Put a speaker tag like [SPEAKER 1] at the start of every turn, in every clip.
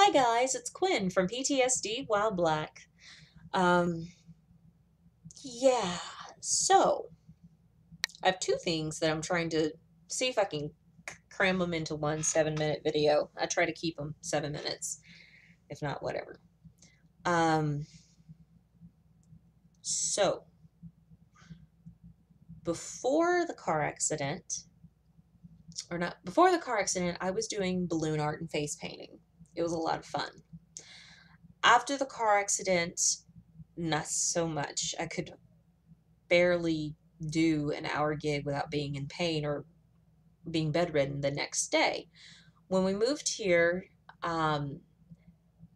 [SPEAKER 1] Hi guys, it's Quinn from PTSD While Black. Um, yeah, so I have two things that I'm trying to see if I can cram them into one 7 minute video. I try to keep them 7 minutes, if not whatever. Um, so before the car accident, or not before the car accident, I was doing balloon art and face painting. It was a lot of fun. After the car accident, not so much. I could barely do an hour gig without being in pain or being bedridden the next day. When we moved here, um,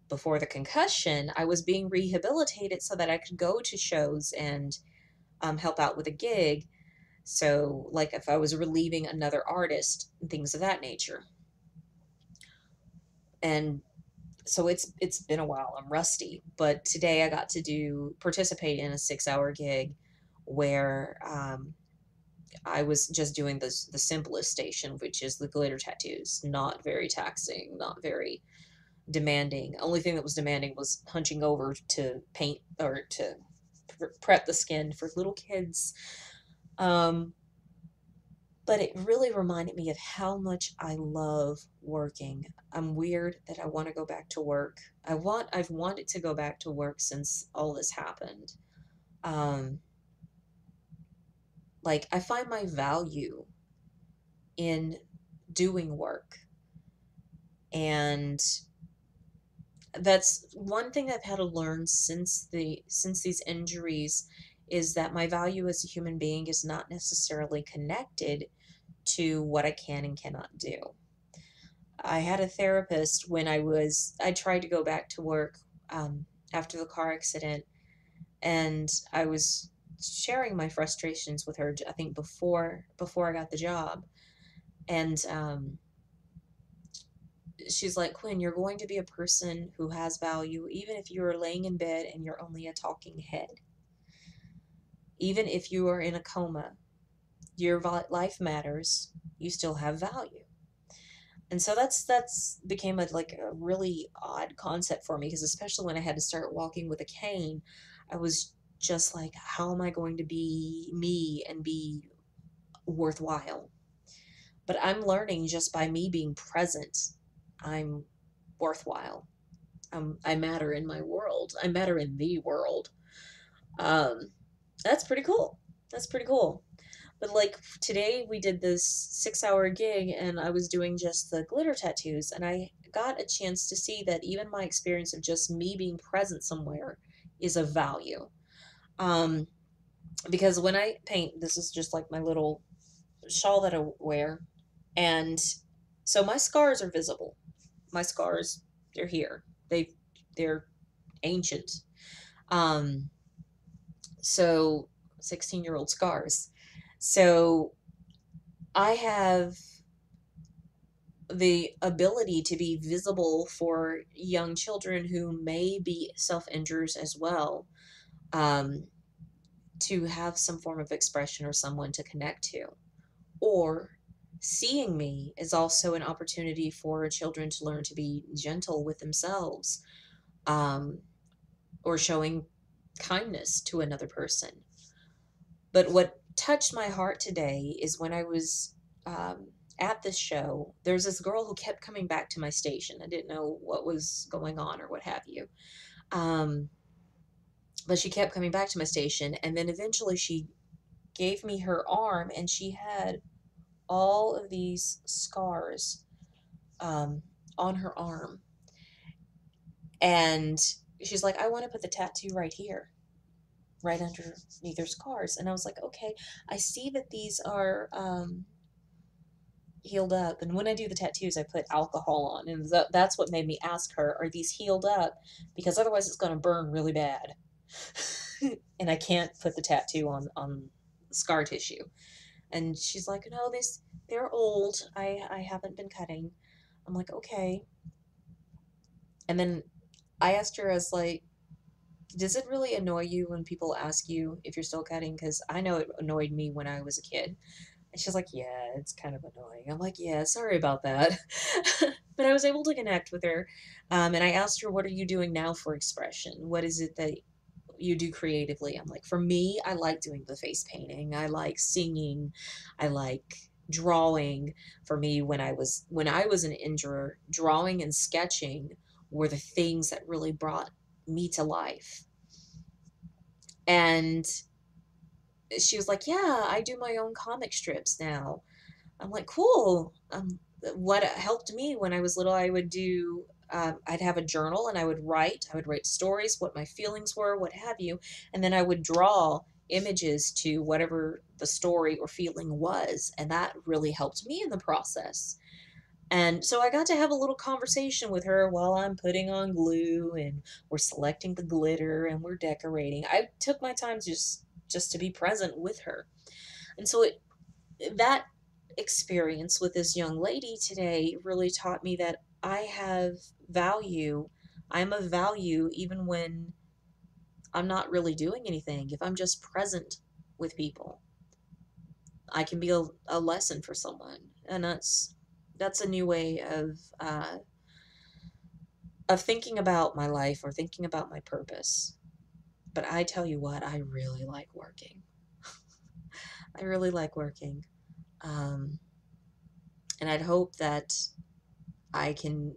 [SPEAKER 1] before the concussion, I was being rehabilitated so that I could go to shows and help out with a gig. So, like if I was relieving another artist and things of that nature. And so it's been a while. I'm rusty, but today I got to do participate in a 6 hour gig where I was just doing the simplest station, which is the glitter tattoos. Not very taxing, not very demanding. Only thing that was demanding was hunching over to paint or to prep the skin for little kids. Um, but it really reminded me of how much I love working. I'm weird that I want to go back to work. I've wanted to go back to work since all this happened. Um, like I find my value in doing work. And that's one thing I've had to learn since these injuries is that my value as a human being is not necessarily connected to what I can and cannot do. I had a therapist when I tried to go back to work after the car accident, and I was sharing my frustrations with her. I think before I got the job, and she's like, Quinn, you're going to be a person who has value, even if you're laying in bed and you're only a talking head. Even if you are in a coma, your life matters. You still have value. And so that's became a really odd concept for me because especially when I had to start walking with a cane, I was just like, how am I going to be me and be worthwhile? But I'm learning just by me being present, I'm worthwhile. I matter in my world. I matter in the world. Um, that's pretty cool. That's pretty cool. But like today we did this 6 hour gig and I was doing just the glitter tattoos and I got a chance to see that even my experience of just me being present somewhere is of value. Um, because when I paint, this is just like my little shawl that I wear. And so my scars are visible. My scars, they're here. They're ancient. Um, so 16-year-old scars. So I have the ability to be visible for young children who may be self-injures as well, um, to have some form of expression or someone to connect to. Or seeing me is also an opportunity for children to learn to be gentle with themselves, um, or showing kindness to another person. But what touched my heart today is when I was at this show, there's this girl who kept coming back to my station. I didn't know what was going on or what have you. Um, but she kept coming back to my station. And then eventually she gave me her arm and she had all of these scars on her arm. And she's like, I want to put the tattoo right here, right underneath her scars. And I was like, okay, I see that these are healed up. And when I do the tattoos, I put alcohol on. And that's what made me ask her, are these healed up? Because otherwise it's going to burn really bad. And I can't put the tattoo on scar tissue. And she's like, no, they're old. I haven't been cutting. I'm like, okay. And then I asked her, I was like, does it really annoy you when people ask you if you're still cutting? Because I know it annoyed me when I was a kid. And she's like, yeah, it's kind of annoying. I'm like, yeah, sorry about that. But I was able to connect with her. And I asked her, what are you doing now for expression? What is it that you do creatively? I'm like, for me, I like doing the face painting. I like singing. I like drawing. For me, when I was an injurer, drawing and sketching were the things that really brought me to life. And she was like, yeah, I do my own comic strips now. I'm like, cool. What helped me when I was little, I would do, I'd have a journal and I would write stories, what my feelings were, what have you. And then I would draw images to whatever the story or feeling was. And that really helped me in the process. And so I got to have a little conversation with her while I'm putting on glue and we're selecting the glitter and we're decorating. I took my time just to be present with her. And so that experience with this young lady today really taught me that I have value. I'm of value even when I'm not really doing anything. If I'm just present with people, I can be a lesson for someone. And that's a new way of thinking about my life or thinking about my purpose. But I tell you what, I really like working. I really like working. Um, and I'd hope that I can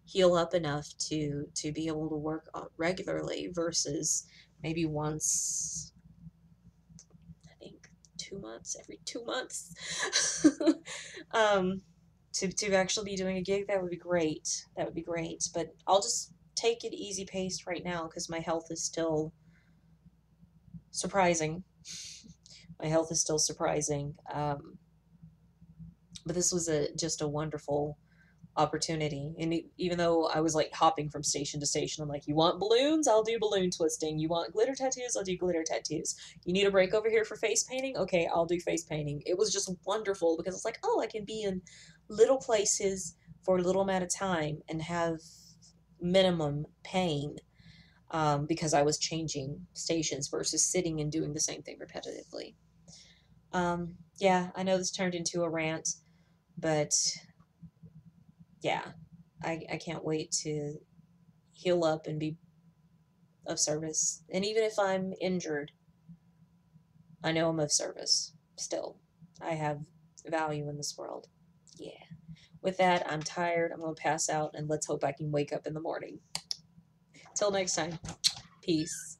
[SPEAKER 1] heal up enough to be able to work regularly versus maybe once, I think 2 months, every 2 months. um, to actually be doing a gig, that would be great. That would be great. But I'll just take it easy paced right now because my health is still surprising. My health is still surprising. But this was just a wonderful opportunity. And even though I was like hopping from station to station, I'm like, you want balloons? I'll do balloon twisting. You want glitter tattoos? I'll do glitter tattoos. You need a break over here for face painting? Okay, I'll do face painting. It was just wonderful because it's like, oh, I can be in little places for a little amount of time and have minimum pain because I was changing stations versus sitting and doing the same thing repetitively. Yeah, I know this turned into a rant, but yeah, I can't wait to heal up and be of service. And even if I'm injured, I know I'm of service still. I have value in this world. Yeah. With that, I'm tired. I'm going to pass out, and let's hope I can wake up in the morning. Till next time, peace.